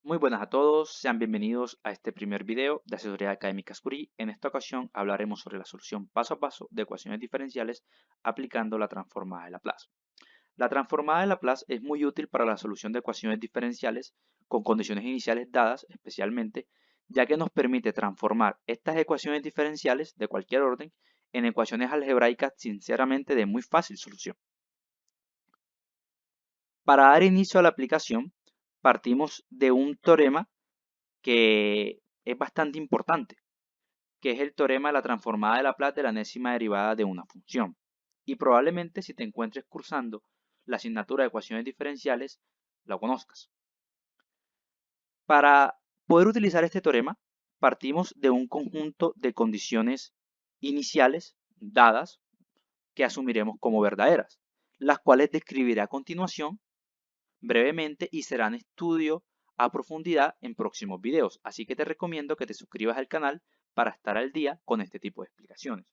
Muy buenas a todos, sean bienvenidos a este primer video de Asesoría Académica Curie. En esta ocasión hablaremos sobre la solución paso a paso de ecuaciones diferenciales aplicando la transformada de Laplace. La transformada de Laplace es muy útil para la solución de ecuaciones diferenciales con condiciones iniciales dadas, especialmente, ya que nos permite transformar estas ecuaciones diferenciales de cualquier orden en ecuaciones algebraicas sinceramente de muy fácil solución. Para dar inicio a la aplicación, partimos de un teorema que es bastante importante, que es el teorema de la transformada de Laplace de la enésima derivada de una función. Y probablemente si te encuentres cursando la asignatura de ecuaciones diferenciales, lo conozcas. Para poder utilizar este teorema, partimos de un conjunto de condiciones iniciales dadas que asumiremos como verdaderas, las cuales describiré a continuación brevemente y serán estudio a profundidad en próximos videos, así que te recomiendo que te suscribas al canal para estar al día con este tipo de explicaciones.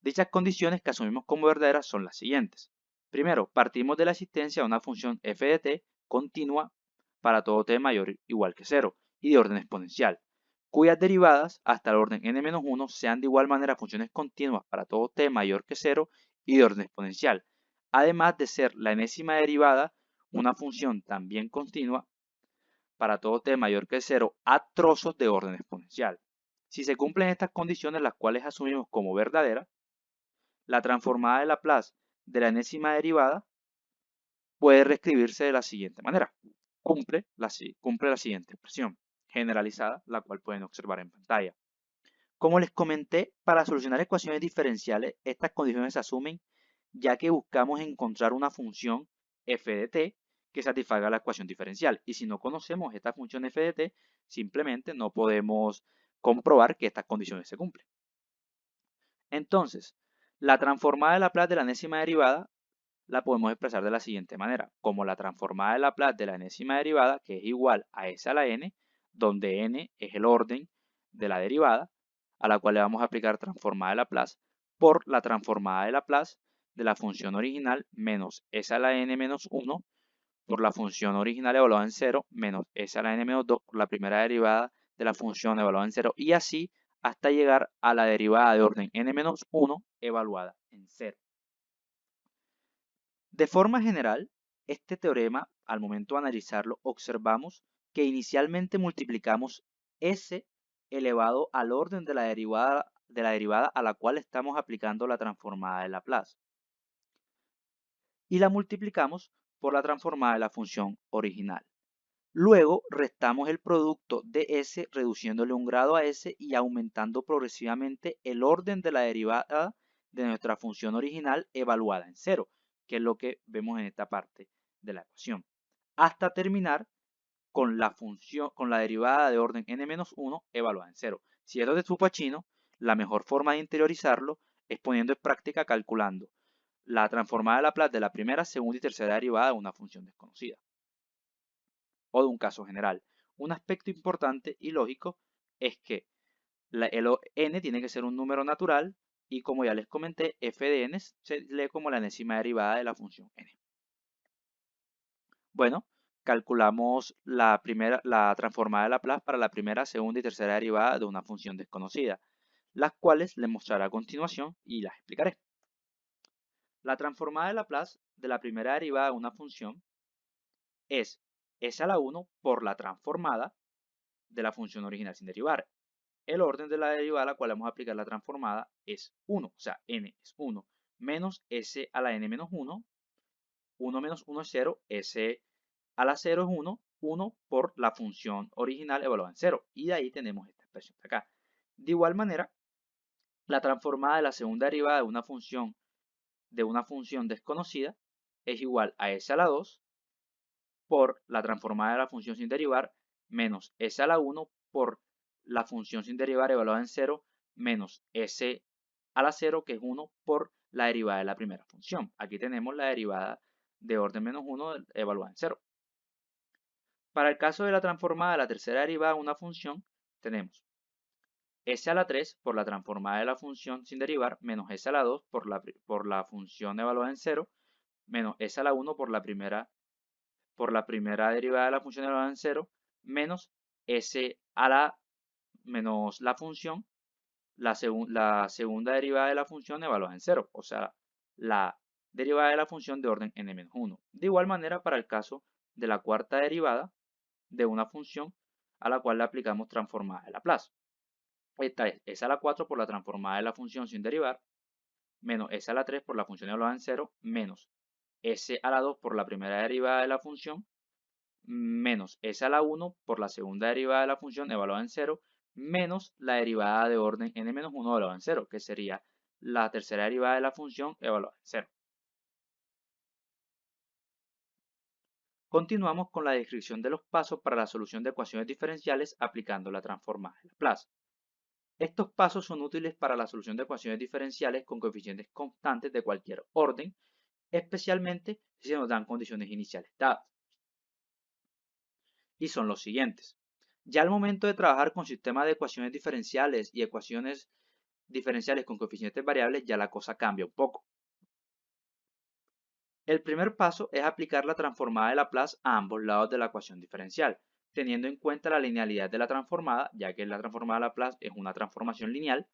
Dichas condiciones que asumimos como verdaderas son las siguientes. Primero, partimos de la existencia de una función f de t continua para todo t mayor o igual que 0 y de orden exponencial, cuyas derivadas hasta el orden n-1 sean de igual manera funciones continuas para todo t mayor que 0 y de orden exponencial, además de ser la enésima derivada una función también continua para todo t mayor que 0 a trozos de orden exponencial. Si se cumplen estas condiciones, las cuales asumimos como verdaderas, la transformada de Laplace de la enésima derivada puede reescribirse de la siguiente manera. Cumple la siguiente expresión generalizada, la cual pueden observar en pantalla. Como les comenté, para solucionar ecuaciones diferenciales, estas condiciones se asumen ya que buscamos encontrar una función f de t que satisfaga la ecuación diferencial. Y si no conocemos esta función f de t, simplemente no podemos comprobar que estas condiciones se cumplen. Entonces, la transformada de Laplace de la enésima derivada la podemos expresar de la siguiente manera, como la transformada de Laplace de la enésima derivada, que es igual a s a la n, donde n es el orden de la derivada, a la cual le vamos a aplicar transformada de Laplace, por la transformada de Laplace de la función original menos s a la n menos 1 por la función original evaluada en 0 menos s a la n menos 2 por la primera derivada de la función evaluada en 0 y así hasta llegar a la derivada de orden n menos 1 evaluada en 0. De forma general, este teorema, al momento de analizarlo, observamos que inicialmente multiplicamos s elevado al orden de la derivada a la cual estamos aplicando la transformada de Laplace. Y la multiplicamos por la transformada de la función original. Luego restamos el producto de s reduciéndole un grado a s y aumentando progresivamente el orden de la derivada de nuestra función original evaluada en 0, que es lo que vemos en esta parte de la ecuación, hasta terminar con la derivada de orden n-1 evaluada en 0. Si esto te supo chino, la mejor forma de interiorizarlo es poniendo en práctica calculando la transformada de Laplace de la primera, segunda y tercera derivada de una función desconocida o de un caso general. Un aspecto importante y lógico es que el n tiene que ser un número natural y como ya les comenté, f de n se lee como la enésima derivada de la función n. Bueno, calculamos la transformada de Laplace para la primera, segunda y tercera derivada de una función desconocida, las cuales les mostraré a continuación y las explicaré. La transformada de Laplace de la primera derivada de una función es s a la 1 por la transformada de la función original sin derivar. El orden de la derivada a la cual vamos a aplicar la transformada es 1, o sea, n es 1, menos s a la n menos 1, 1 menos 1 es 0, s a la 0 es 1, 1 por la función original evaluada en 0, y de ahí tenemos esta expresión de acá. De igual manera, la transformada de la segunda derivada de una función desconocida es igual a s a la 2 por la transformada de la función sin derivar menos s a la 1 por la función sin derivar evaluada en 0 menos s a la 0 que es 1 por la derivada de la primera función. Aquí tenemos la derivada de orden menos 1 evaluada en 0. Para el caso de la transformada de la tercera derivada de una función tenemos s a la 3 por la transformada de la función sin derivar menos s a la 2 por la función evaluada en 0 menos s a la 1 por la primera derivada de la función elevada en 0 menos S a la menos la función, la segunda derivada de la función evaluada en 0, o sea, la derivada de la función de orden n-1. De igual manera, para el caso de la cuarta derivada de una función a la cual le aplicamos transformada de Laplace. Esta es s a la 4 por la transformada de la función sin derivar, menos s a la 3 por la función evaluada en 0, menos s a la 2 por la primera derivada de la función, menos s a la 1 por la segunda derivada de la función evaluada en 0, menos la derivada de orden n-1 evaluada en 0, que sería la tercera derivada de la función evaluada en 0. Continuamos con la descripción de los pasos para la solución de ecuaciones diferenciales aplicando la transformada de Laplace. Estos pasos son útiles para la solución de ecuaciones diferenciales con coeficientes constantes de cualquier orden, especialmente si se nos dan condiciones iniciales dadas. Y son los siguientes. Ya al momento de trabajar con sistemas de ecuaciones diferenciales y ecuaciones diferenciales con coeficientes variables, ya la cosa cambia un poco. El primer paso es aplicar la transformada de Laplace a ambos lados de la ecuación diferencial, teniendo en cuenta la linealidad de la transformada, ya que la transformada de Laplace es una transformación lineal,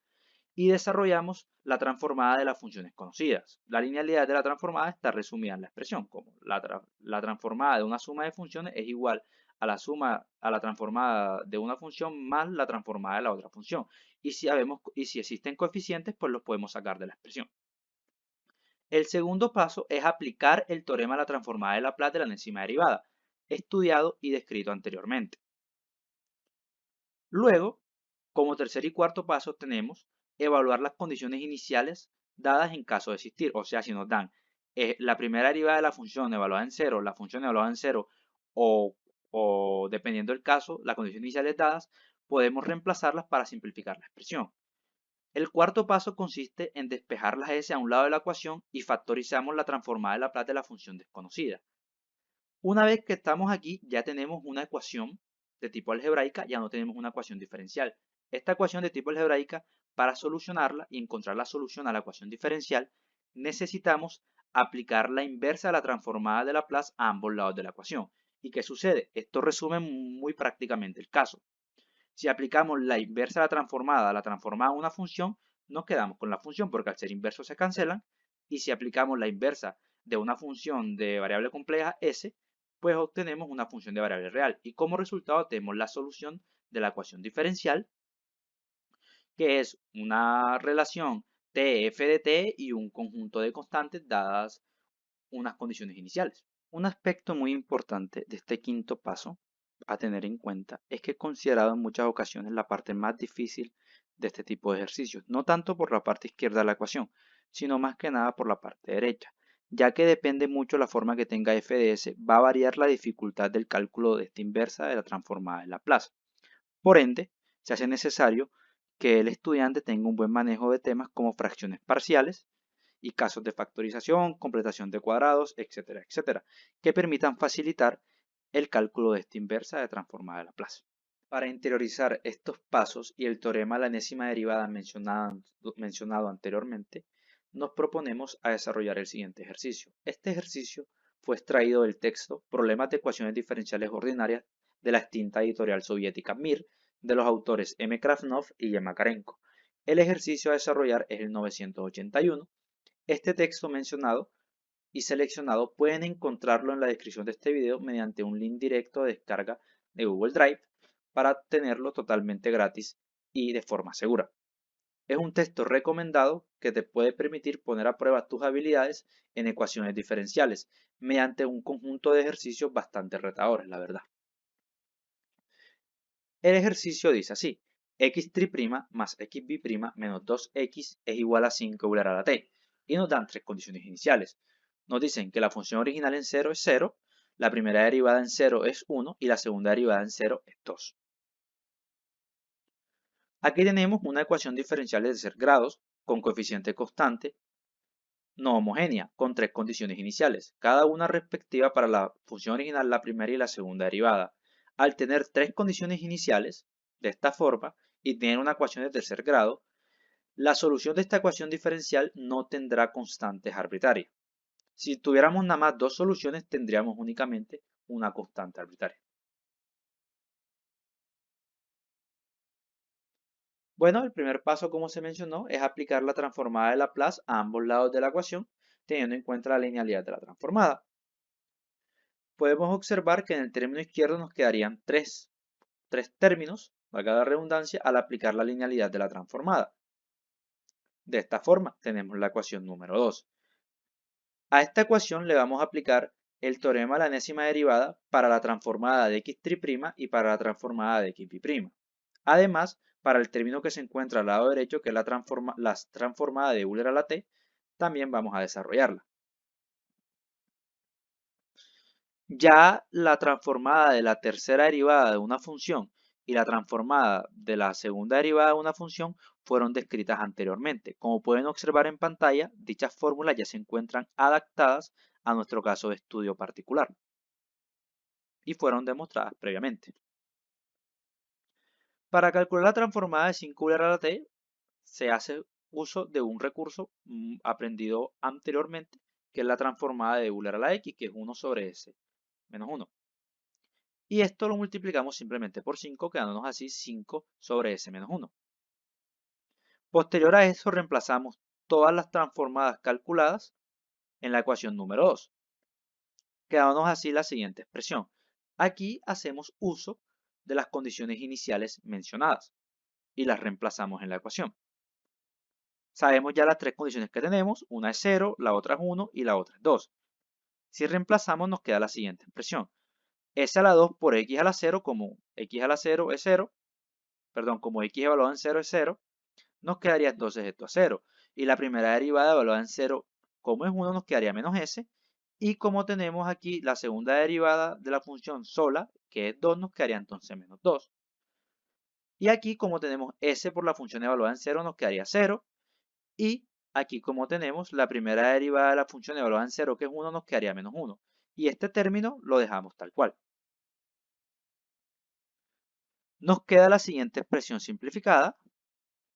y desarrollamos la transformada de las funciones conocidas. La linealidad de la transformada está resumida en la expresión, como la transformada de una suma de funciones es igual a la transformada de una función más la transformada de la otra función. Y si existen coeficientes, pues los podemos sacar de la expresión. El segundo paso es aplicar el teorema de la transformada de Laplace de la enésima derivada, estudiado y descrito anteriormente. Luego, como tercer y cuarto paso tenemos evaluar las condiciones iniciales dadas en caso de existir. O sea, si nos dan la primera derivada de la función evaluada en 0, la función evaluada en 0 o dependiendo del caso, las condiciones iniciales dadas, podemos reemplazarlas para simplificar la expresión. El cuarto paso consiste en despejar las s a un lado de la ecuación y factorizamos la transformada de Laplace de la función desconocida. Una vez que estamos aquí, ya tenemos una ecuación de tipo algebraica, ya no tenemos una ecuación diferencial. Esta ecuación de tipo algebraica, para solucionarla y encontrar la solución a la ecuación diferencial, necesitamos aplicar la inversa de la transformada de Laplace a ambos lados de la ecuación. ¿Y qué sucede? Esto resume muy prácticamente el caso. Si aplicamos la inversa de la transformada a la transformada de una función, nos quedamos con la función porque al ser inversos se cancelan. Y si aplicamos la inversa de una función de variable compleja s, pues obtenemos una función de variable real. Y como resultado tenemos la solución de la ecuación diferencial, que es una relación TF de t y un conjunto de constantes dadas unas condiciones iniciales. Un aspecto muy importante de este quinto paso a tener en cuenta es que he considerado en muchas ocasiones la parte más difícil de este tipo de ejercicios, no tanto por la parte izquierda de la ecuación, sino más que nada por la parte derecha, ya que depende mucho la forma que tenga f de s, va a variar la dificultad del cálculo de esta inversa de la transformada de Laplace. Por ende, se hace necesario que el estudiante tenga un buen manejo de temas como fracciones parciales y casos de factorización, completación de cuadrados, etcétera, etcétera, que permitan facilitar el cálculo de esta inversa de transformada de Laplace. Para interiorizar estos pasos y el teorema de la enésima derivada mencionado anteriormente, nos proponemos a desarrollar el siguiente ejercicio. Este ejercicio fue extraído del texto Problemas de ecuaciones diferenciales ordinarias de la extinta editorial soviética Mir, de los autores M. Krasnov y Y. Makarenko. El ejercicio a desarrollar es el 981. Este texto mencionado y seleccionado pueden encontrarlo en la descripción de este video mediante un link directo de descarga de Google Drive para tenerlo totalmente gratis y de forma segura. Es un texto recomendado que te puede permitir poner a prueba tus habilidades en ecuaciones diferenciales mediante un conjunto de ejercicios bastante retadores, la verdad. El ejercicio dice así: x' más xb' menos 2x es igual a 5 euler a la t. Y nos dan tres condiciones iniciales. Nos dicen que la función original en 0 es 0, la primera derivada en 0 es 1 y la segunda derivada en 0 es 2. Aquí tenemos una ecuación diferencial de tercer grados con coeficiente constante no homogénea con tres condiciones iniciales, cada una respectiva para la función original, la primera y la segunda derivada. Al tener tres condiciones iniciales de esta forma y tener una ecuación de tercer grado, la solución de esta ecuación diferencial no tendrá constantes arbitrarias. Si tuviéramos nada más dos soluciones, tendríamos únicamente una constante arbitraria. Bueno, el primer paso, como se mencionó, es aplicar la transformada de Laplace a ambos lados de la ecuación, teniendo en cuenta la linealidad de la transformada. Podemos observar que en el término izquierdo nos quedarían tres términos, valga la redundancia, al aplicar la linealidad de la transformada. De esta forma, tenemos la ecuación número 2. A esta ecuación le vamos a aplicar el teorema de la enésima derivada para la transformada de x' y para la transformada de x'B'. Además, para el término que se encuentra al lado derecho, que es la transformada de Euler a la t, también vamos a desarrollarla. Ya la transformada de la tercera derivada de una función y la transformada de la segunda derivada de una función fueron descritas anteriormente. Como pueden observar en pantalla, dichas fórmulas ya se encuentran adaptadas a nuestro caso de estudio particular y fueron demostradas previamente. Para calcular la transformada de 5 Euler a la t, se hace uso de un recurso aprendido anteriormente, que es la transformada de Euler a la x, que es 1 sobre s menos 1. Y esto lo multiplicamos simplemente por 5, quedándonos así 5 sobre s menos 1. Posterior a eso reemplazamos todas las transformadas calculadas en la ecuación número 2, quedándonos así la siguiente expresión. Aquí hacemos uso de las condiciones iniciales mencionadas y las reemplazamos en la ecuación. Sabemos ya las tres condiciones que tenemos, una es 0, la otra es 1 y la otra es 2. Si reemplazamos nos queda la siguiente expresión. S a la 2 por x a la 0, como x a la 0 es 0, perdón, como x evaluado en 0 es 0, nos quedaría entonces esto a 0. Y la primera derivada evaluada en 0, como es 1, nos quedaría menos s. Y como tenemos aquí la segunda derivada de la función sola, que es 2, nos quedaría entonces menos 2. Y aquí como tenemos s por la función evaluada en 0, nos quedaría 0. Y aquí como tenemos la primera derivada de la función evaluada en 0, que es 1, nos quedaría menos 1. Y este término lo dejamos tal cual. Nos queda la siguiente expresión simplificada,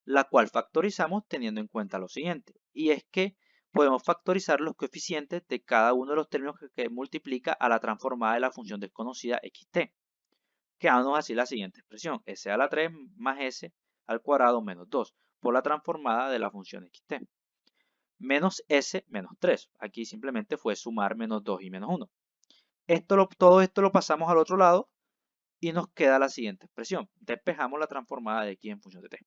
la cual factorizamos teniendo en cuenta lo siguiente, y es que podemos factorizar los coeficientes de cada uno de los términos que multiplica a la transformada de la función desconocida xt, quedándonos así la siguiente expresión, s a la 3 más s al cuadrado menos 2 por la transformada de la función xt, menos s menos 3, aquí simplemente fue sumar menos 2 y menos 1. Todo esto lo pasamos al otro lado y nos queda la siguiente expresión, despejamos la transformada de x en función de t.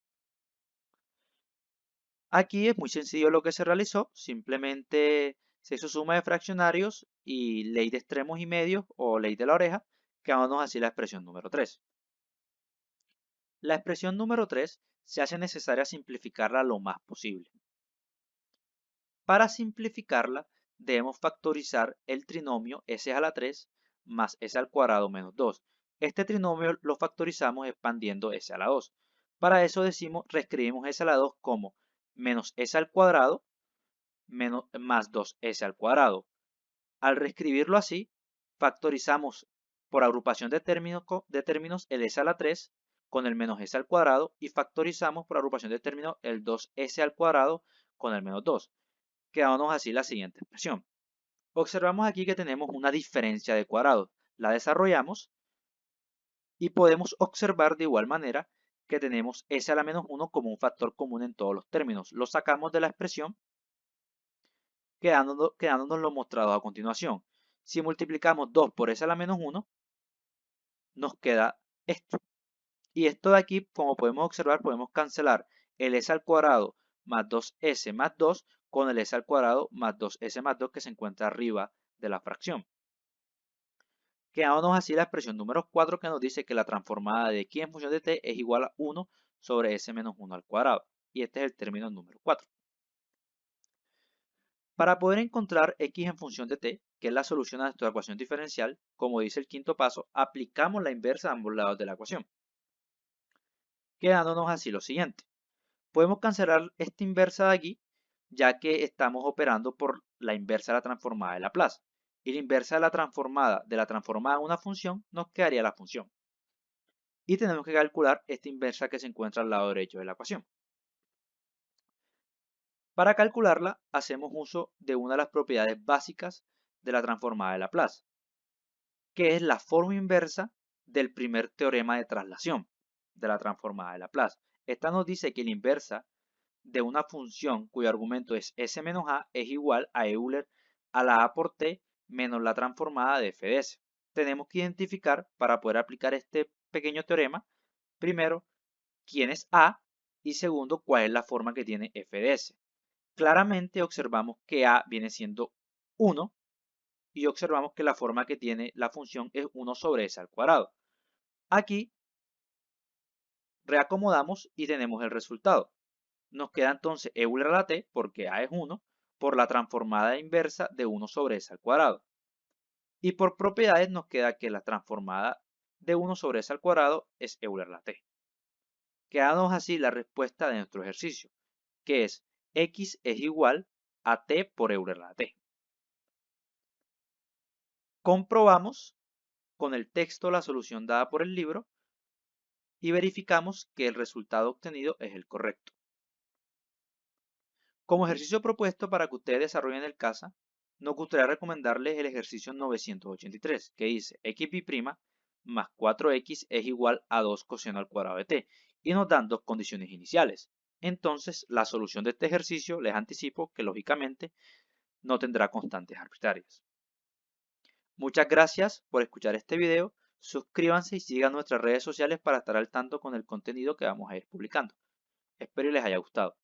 Aquí es muy sencillo lo que se realizó, simplemente se hizo suma de fraccionarios y ley de extremos y medios o ley de la oreja, quedándonos así la expresión número 3. La expresión número 3 se hace necesaria simplificarla lo más posible. Para simplificarla debemos factorizar el trinomio s a la 3 más s al cuadrado menos 2. Este trinomio lo factorizamos expandiendo s a la 2. Para eso reescribimos s a la 2 como menos s al cuadrado más 2s al cuadrado. Al reescribirlo así, factorizamos por agrupación de términos el s a la 3 con el menos s al cuadrado y factorizamos por agrupación de términos el 2s al cuadrado con el menos 2, quedándonos así la siguiente expresión. Observamos aquí que tenemos una diferencia de cuadrados. La desarrollamos y podemos observar de igual manera que tenemos s a la menos 1 como un factor común en todos los términos. Lo sacamos de la expresión quedándonos lo mostrado a continuación. Si multiplicamos 2 por s a la menos 1, nos queda esto. Y esto de aquí, como podemos observar, podemos cancelar el s al cuadrado más 2s más 2 con el s al cuadrado más 2s más 2 que se encuentra arriba de la fracción. Quedándonos así la expresión número 4 que nos dice que la transformada de x en función de t es igual a 1 sobre s menos 1 al cuadrado. Y este es el término número 4. Para poder encontrar x en función de t, que es la solución a nuestra ecuación diferencial, como dice el quinto paso, aplicamos la inversa a ambos lados de la ecuación, quedándonos así lo siguiente. Podemos cancelar esta inversa de aquí, ya que estamos operando por la inversa de la transformada de Laplace. Y la inversa de la transformada de una función nos quedaría la función. Y tenemos que calcular esta inversa que se encuentra al lado derecho de la ecuación. Para calcularla, hacemos uso de una de las propiedades básicas de la transformada de Laplace, que es la forma inversa del primer teorema de traslación de la transformada de Laplace. Esta nos dice que la inversa de una función cuyo argumento es s menos a es igual a Euler a la a por t menos la transformada de f de s. Tenemos que identificar, para poder aplicar este pequeño teorema, primero, quién es a y segundo, cuál es la forma que tiene f de s. Claramente observamos que a viene siendo 1 y observamos que la forma que tiene la función es 1 sobre s al cuadrado. Aquí reacomodamos y tenemos el resultado. Nos queda entonces Euler a la t, porque a es 1, por la transformada inversa de 1 sobre s al cuadrado. Y por propiedades nos queda que la transformada de 1 sobre s al cuadrado es Euler a la t. Quedamos así la respuesta de nuestro ejercicio, que es x es igual a t por Euler a la t. Comprobamos con el texto la solución dada por el libro y verificamos que el resultado obtenido es el correcto. Como ejercicio propuesto para que ustedes desarrollen el CASA, nos gustaría recomendarles el ejercicio 983, que dice x'y más 4x es igual a 2 coseno al cuadrado de t, y nos dan dos condiciones iniciales. Entonces, la solución de este ejercicio, les anticipo que lógicamente no tendrá constantes arbitrarias. Muchas gracias por escuchar este video, suscríbanse y sigan nuestras redes sociales para estar al tanto con el contenido que vamos a ir publicando. Espero les haya gustado.